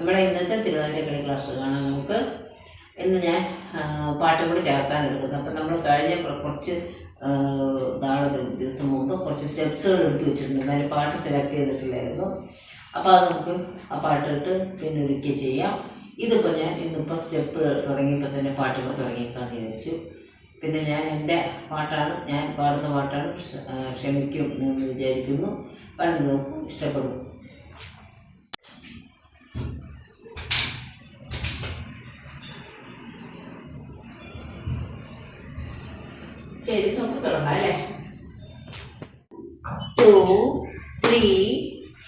നമ്മുടെ ഇന്നത്തെ തിരുവാതിരക്കളി ക്ലാസ് കാണാൻ നമുക്ക് ഇന്ന് ഞാൻ പാട്ടും കൂടി ചേർക്കാൻ എടുക്കുന്നത്. അപ്പം നമ്മൾ കഴിഞ്ഞ കുറച്ച് നാളെ ദിവസം മുമ്പ് കുറച്ച് സ്റ്റെപ്സുകൾ എടുത്ത് വെച്ചിട്ടുണ്ട്. അതിൽ പാട്ട് സെലക്ട് ചെയ്തിട്ടില്ലായിരുന്നു. അപ്പോൾ അത് നമുക്ക് ആ പാട്ടിട്ട് പിന്നെ ഒരിക്കൽ ചെയ്യാം. ഇതിപ്പോൾ ഞാൻ ഇന്നിപ്പോൾ സ്റ്റെപ്പ് തുടങ്ങിയപ്പോൾ തന്നെ പാട്ടുകൾ തുടങ്ങിയേക്കാന്ന് വിചാരിച്ചു. പിന്നെ ഞാൻ എൻ്റെ പാട്ടാണ്, ഞാൻ പാടുന്ന പാട്ടാണ്, ക്ഷമിക്കും എന്ന് വിചാരിക്കുന്നു. കണ്ടു നോക്കും, ഇഷ്ടപ്പെടും. ശരി, നമുക്ക് തുടങ്ങാം അല്ലേ. 2 3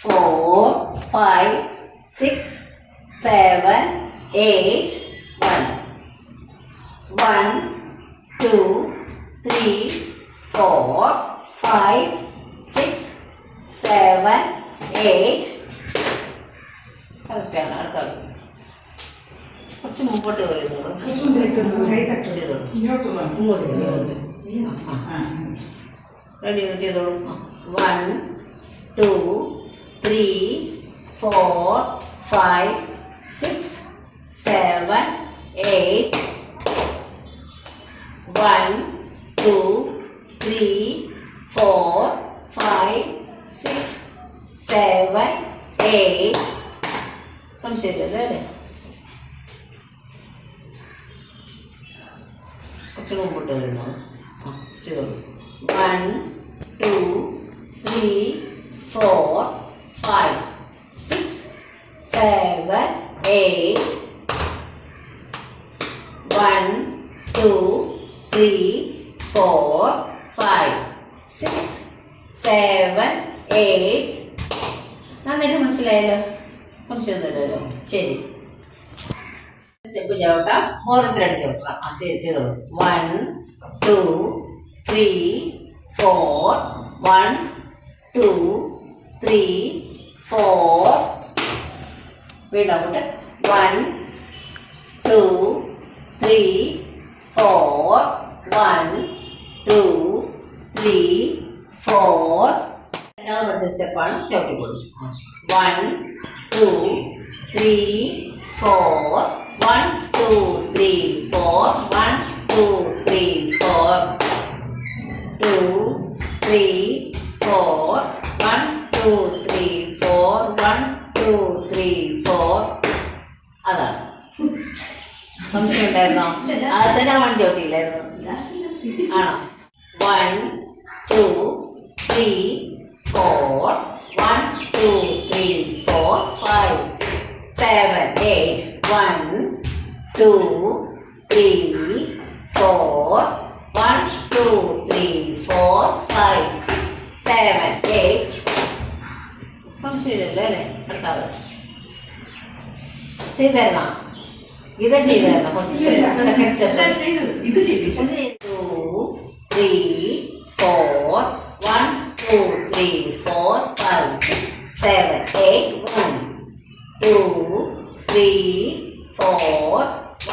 4 5 6 7 8 1 1 2 3 4 5 6 7 8 കറക്റ്റാണ്. അടുത്ത കുറച്ച് മുമ്പോട്ട് വരുന്നുള്ളൂ. ഇങ്ങോട്ട് റെഡി ചെയ്തോളൂ. 1 2 3 4 5 6 7 8 1 2 3 4 5 6 7 8 സംശയമില്ലല്ലോ അല്ലേ. കുറച്ച് മുമ്പോട്ട് വരുന്നു. ചെയ്തോളൂ. 1 2 3 4 5 6 7 8 1 2 3 4 5 6 7 8 നന്നായിട്ട് മനസ്സിലായല്ലോ, സംശയമൊന്നുമില്ലല്ലോ. ശരി, സ്റ്റെപ്പ് ചവിട്ടാം, ഓരോരുത്തരായിട്ട് ചവിട്ടാം. ശരി, ചെയ്തോളൂ. 1 2 3 4 1 2 3 4 വീണ്ടും അങ്ങോട്ട് 1 2 3 4 1 2 3 4 രണ്ടാമത്തെ സ്റ്റെപ്പാണ് ചവിട്ടിക്കൊള്ളു. 1 2 3 4 1 2 3 4 1 2 3 4 2 3 4 1 2 3 4 1 2 3 4 അതാണ്. സംശയം ഉണ്ടായിരുന്നോ? അത് തന്നെ വൺ ചോട്ടിയില്ലായിരുന്നു ആണോ? 1 2 3 4 1 2 3 4 5 6 7 8 1 2 3 4 1 2 3 4 5 6 7 8 സംശയമില്ലല്ലോ അല്ലേ. അടുത്താവ് ചെയ്തായിരുന്നോ? ഇത് ചെയ്തായിരുന്നോ? ഫസ്റ്റ് സെക്കൻഡ് സ്റ്റെപ്പ് 2 3 4 1 2 3 4 5 6 7 8 1 2 3 4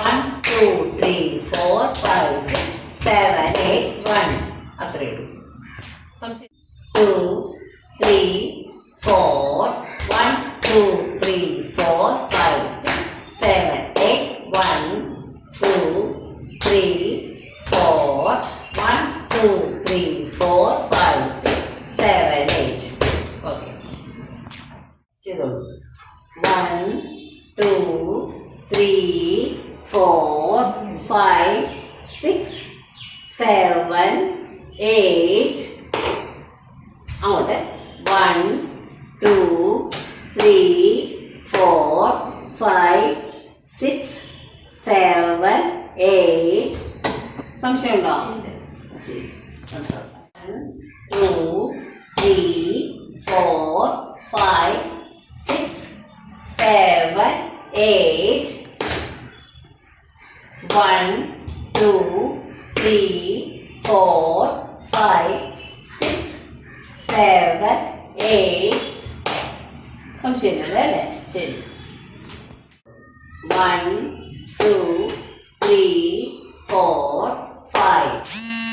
1 2 3 4 5 6 7 8 1 അത്രയേ ഉള്ളൂ. സംശയം 2 3 4 1 2 3 4 5 6 7 8 1 2 3 4 1 2 3 4 5 6 7 8 ഓക്കെ ചെയ്തോളൂ. 1 2 3 4 5 6 7 8 അങ്ങോട്ട് 1 2 3 4 5 6 7 8 സംശയമുണ്ടോ? ശരി. 1 2 3 4 5 6 7 8 1 2 3 4 5 6 7 8 സംശയമില്ലല്ലോ അല്ലേ. ശരി. 1 2 3 4 5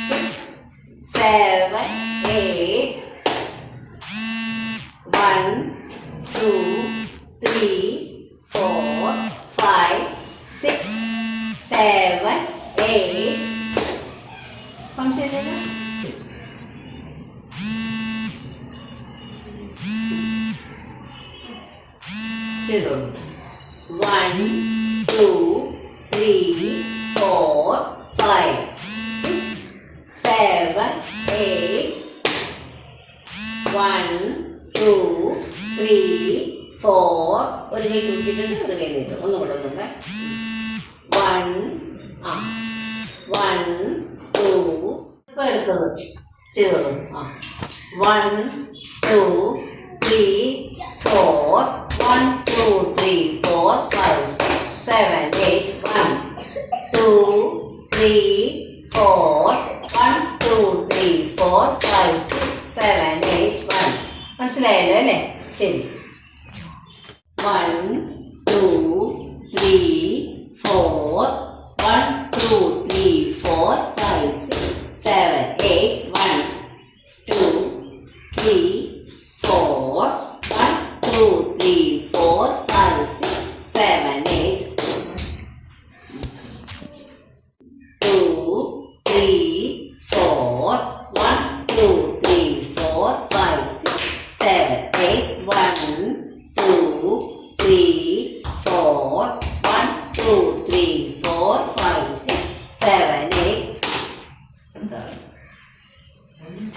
6 7 8 1 2 3 4 ചെയ്തോളൂ. 1 2 3 4 5 6 7 8 1 2 3 4 ഒരു കൈ കുടിച്ചിട്ടുണ്ട്, ഒരു കൈ കിട്ടും. ഒന്നുകൂടെ 1 1 2 ഇപ്പം എടുത്തത് ചെയ്തോളൂ. 1 2 3 4 1 2 3 4 5 6 7 8 1 2 3 4 1 2 3 4 5 6 7 8 1. മനസ്സിലായല്ലോ അല്ലേ? ശരി. 1 2 3 4 1 2 3 4 5 6 7 8 1 2 3 4 1 2 3 4 5 6 7 8 2 3 4 1 2 3 4 5 6 7 8 1 2 3 4 1 2 3 4 5 6 7 8 എന്താണ് 1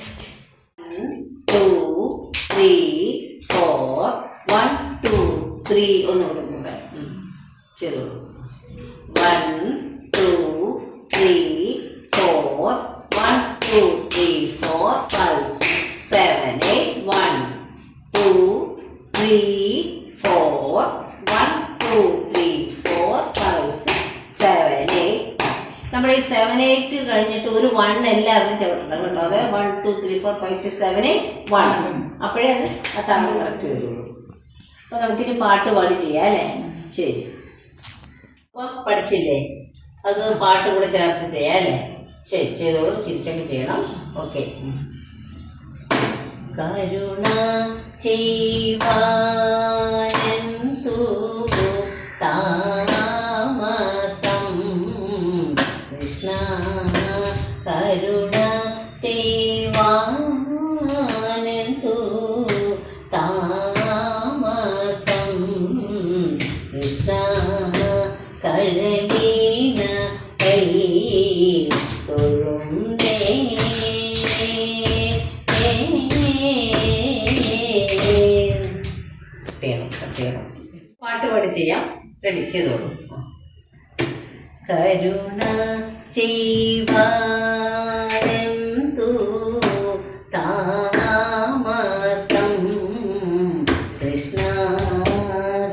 2 3 4 1 2 3 ഒന്നുകൂടെ ചെയ്തോളൂ. 1 2 3 4 1 2 3 4 5 6 7 8 1 2 3 4 1 2 3 4 5 6 7 8. നമ്മൾ ഈ 7 8 കഴിഞ്ഞിട്ട് ഒരു 1 എല്ലാവരും ചവിട്ടണം കേട്ടോ. അത് 1 2 3 4 5 6 7 8 1. അപ്പോഴേ അത് ആ തമ്മിൽ കറക്റ്റ് വരുള്ളൂ. അപ്പോൾ നമുക്കിനി പാട്ട് പാടി ചെയ്യാം അല്ലേ? ശരി. അപ്പോൾ പഠിച്ചില്ലേ? അത് പാട്ട് കൂടെ ചേർത്ത് ചെയ്യാം അല്ലേ? ശരി, ചെയ്തോളൂ. ചിരിച്ചൊക്കെ ചെയ്യണം. ഓക്കെ. കരുണ ചെയ്വാനെന്തു താമസം കൃഷ്ണ, കരുണ ചെയ്വാനെന്തു താമസം കൃഷ്ണ, കഴലീന കൈ തൊഴുന്നേ. പാട്ട് പാടി ചെയ്യാം. റെഡി? ചെയ്തോളൂ. കരുണ ചെയ്വാനെന്തു താമസം കൃഷ്ണ,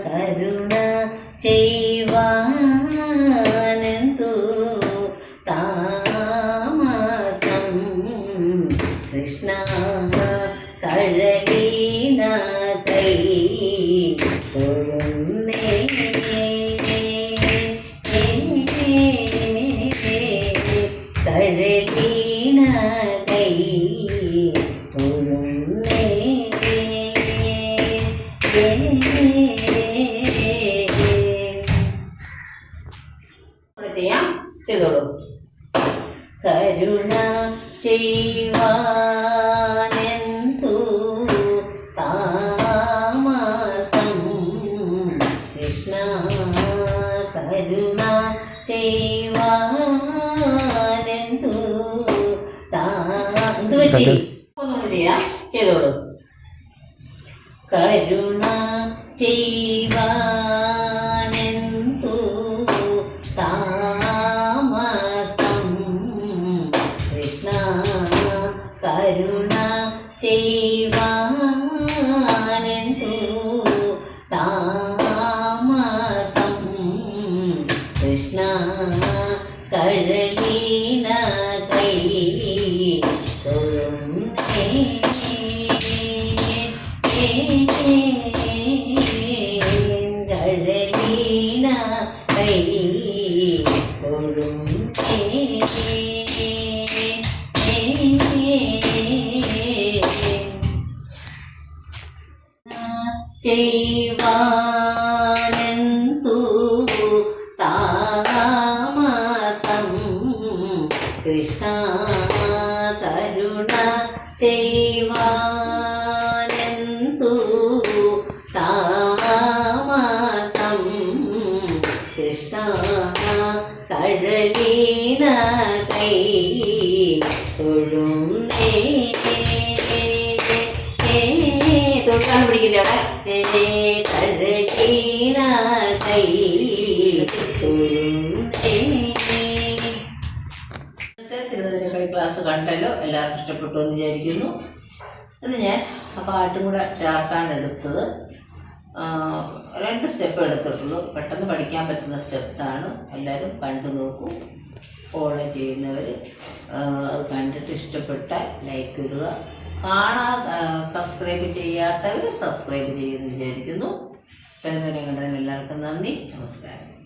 കരുണ ചെയ്വാനെന്തു താമസം കൃഷ്ണ, കഴലീന കൈ തൊഴുന്നേ. കഴലീന കൈ തൊഴുന്നേ. ചെയ്യാം. ചെയ്തോളൂ. കരുണ ചെയ്വാനെന്തു താമസം കൃഷ്ണ, കരുണ ചെയ്വാനെന്തു എന്ത് പറ്റി? ഒന്നുകൂടി ചെയ്യാം. ചെയ്തോളൂ. കരുണ ചെയ്വാനെന്തു താമസം കൃഷ്ണ, കരുണ ചെയ്വാനെന്തു താമസം കൃഷ്ണ, കഴലീന കൈ തൊഴുന്നേ. കഴലീന കൈ തൊഴുന്നേ. ചെയ്വാനെന്തു താമസം കൃഷ്ണ, കരുണ ചെയ്വാനെന്തു താമസം പിടിക്കില്ല അവിടെ തിരുവനന്തപുരം ക്ലാസ് കണ്ടല്ലോ, എല്ലാവർക്കും ഇഷ്ടപ്പെട്ടു എന്ന് വിചാരിക്കുന്നു. ഇന്ന് ഞാൻ പാട്ടും കൂടെ ചേർത്താണ് എടുത്തത്. 2 സ്റ്റെപ്പ് എടുത്തിട്ടുള്ളൂ. പെട്ടെന്ന് പഠിക്കാൻ പറ്റുന്ന സ്റ്റെപ്സാണ്. എല്ലാവരും കണ്ടു നോക്കൂ. ഫോളോ ചെയ്യുന്നവർ അത് കണ്ടിട്ട് ഇഷ്ടപ്പെട്ടാൽ ലൈക്ക് ഇടുക. സബ്സ്ക്രൈബ് ചെയ്യാത്തവർ സബ്സ്ക്രൈബ് ചെയ്യുമെന്ന് വിചാരിക്കുന്നു. കണ്ടതിന് എല്ലാവർക്കും നന്ദി, നമസ്കാരം.